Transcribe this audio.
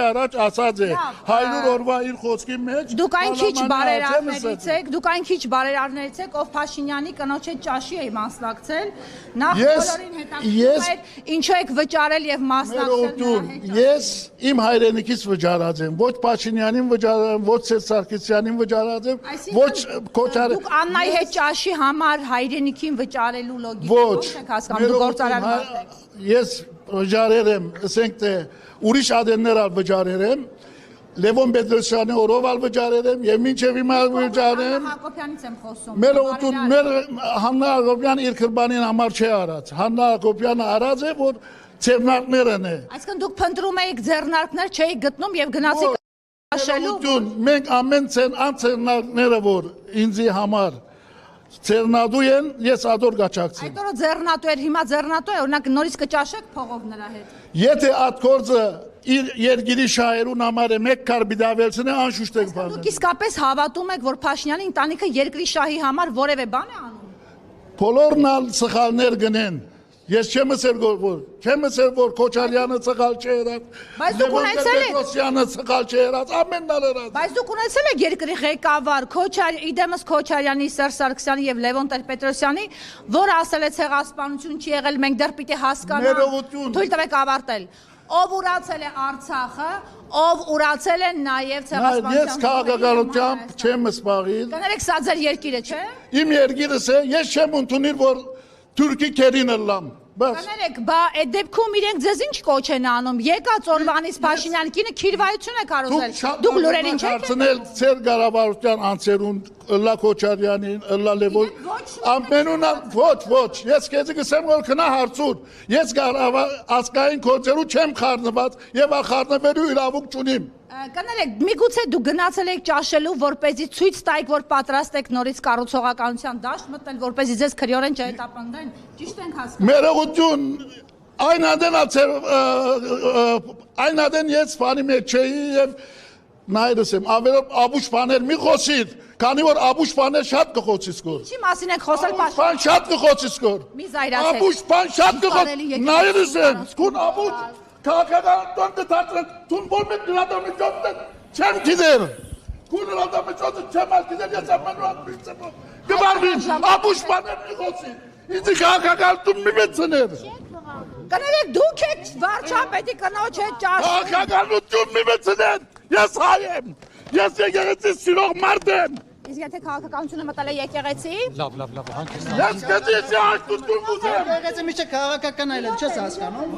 առաջ ասած է 100 օրվա իր խոսքի մեջ Դուք այն քիչ բարերարներից եք, ով Փաշինյանի կնոջ հետ ճաշի է մասնակցել, նախ բոլորին հետաքրքրում է ինչու եք վճարել եւ մասնակցել։ Ես իմ հայրենիքից վճարած եմ, ոչ Փաշինյանին վճարած եմ, ոչ Սերժ Սարգսյանին վճարած եմ, ոչ Քոչարյան։ Դուք Աննայի հետ ճաշի համար հայրենիքին վճարելու լոգիկա եք հասկանում, դուք գործարար մարդ եք։ Ես վճարել եմ, ասենք թե ուրիշ ադեններ ալ վճարել եմ, Լևոն Պետրոսյանի օրով ալ վճարել եմ եւ մինչեւ հիմա վճարել եմ։ Հակոբյանից եմ խոսում։ Մեր Հաննա Հակոբյան իր քրբանին համար չի արած։ Հաննա Հակոբյանը արած է, որ ձեռնարկներն է։ Այսինքն դուք փնտրում եք ձեռնարկներ, չէիք գտնում եւ գնացիք աշելու։ Մենք ամեն ձեռնարկները, որ ինձի համար ձեռնադու են, ես ադոր գաչակցեմ։ Այդ օրը ձեռնատու էր, հիմա ձեռնատու է, օրինակ նորից կճաշեք փողով նրա հետ։ Եթե այդ գործը իր երկիրի շահերուն համար է մեկ կարբիդավելցն է անշուշտ եք բանը։ Դուք իսկապես հավատում եք, որ Փաշինյանի ընտանիքը երկրի շահի համար որևէ բան է անում։ Բոլորն ալ սխալներ գնեն։ Ես չեմ ասել որ Քոչարյանը սխալ չէ եղած, Պետրոսյանը սխալ չէ եղած, ամենն ալ եղած։ Բայց դուք ունեցել եք երկրի ղեկավար իդեմս Քոչարյանի, Սերժ Սարգսյանի եւ Լևոն Տեր-Պետրոսյանի, որը ասել է ցեղասպանություն չի եղել, մենք դեռ պիտի հասկանանք։ Թույլ տվեք ավարտել։ Ով ուրացել է Արցախը, ով ուրացել է նաեւ ցեղասպանության։ Ես քաղաքականությամբ չեմ սպաղիլ։ Կներեք, սա ձեր երկիրը չէ։ Իմ երկիրս է, ես չեմ ընդունիր, որ Թուրքի քերին լամ։ Կներեք, բա այդ դեպքում իրենք ձեզ ինչ կոչ են անում։ Եկած օրվանից Փաշինյան կինը քիրվայություն է կարոզել։ Դուք լուրերին չեք հասցնել ծեր Ղարաբաղության անձերուն Ըլլա Քոչարյանին, Ըլլա Լևոն, ամենուն ոչ, ես քեզ կսեմ որ քնա հարցուր։ Ես ազգային գործերու չեմ խառնված եւ խառնվելու իրավունք չունիմ։ Կներեք, միգուցե դուք գնացել եք ճաշելու, որպեսզի ցույց տայիք, որ պատրաստ եք նորից կառուցողականության դաշտ մտնել, որպեսզի ձեզ քրեորեն չհետապնդեն։ Ճիշտ ենք հասկանում։ Մերողություն այն ադեն ես բանի մեջ չէի եւ նայրս եմ, ավելով աբուշ բաներ մի խոսիր, քանի որ աբուշ բաներ շատ կխոսից կոր։ Ինչի մասին եք խոսել Բան շատ կխոսից կոր։ Մի զայրացեք։ Աբուշ բան շատ կխոսից, նայրս եմ, քուն աբուշ քաղաքականություն կդարձրեք, թուն որ մեկ լրատվամիջոցն չեմ գիտեր։ Քուն լրատվամիջոցը չեմ գիտեր, ես ամենու աբուշ եմ։ Գվարվին, աբուշ բաներ մի խոսին։ Ինձ քաղաքականություն մի մեծներ։ Կներեք, դուք եք վարչապետի կնոջ հետ ճաշ։ Քաղաքականություն մի մեծներ։ Ես հայ եմ։ Ես եկեղեցի սիրող մարդ եմ։ Իսկ եթե քաղաքականությունը մտել է եկեղեցի։ Լավ, հանգիստ։ Ես գտեցի աշտություն ուզեմ։ Եկեղեցի միջը քաղաքական այլ չես հասկանում։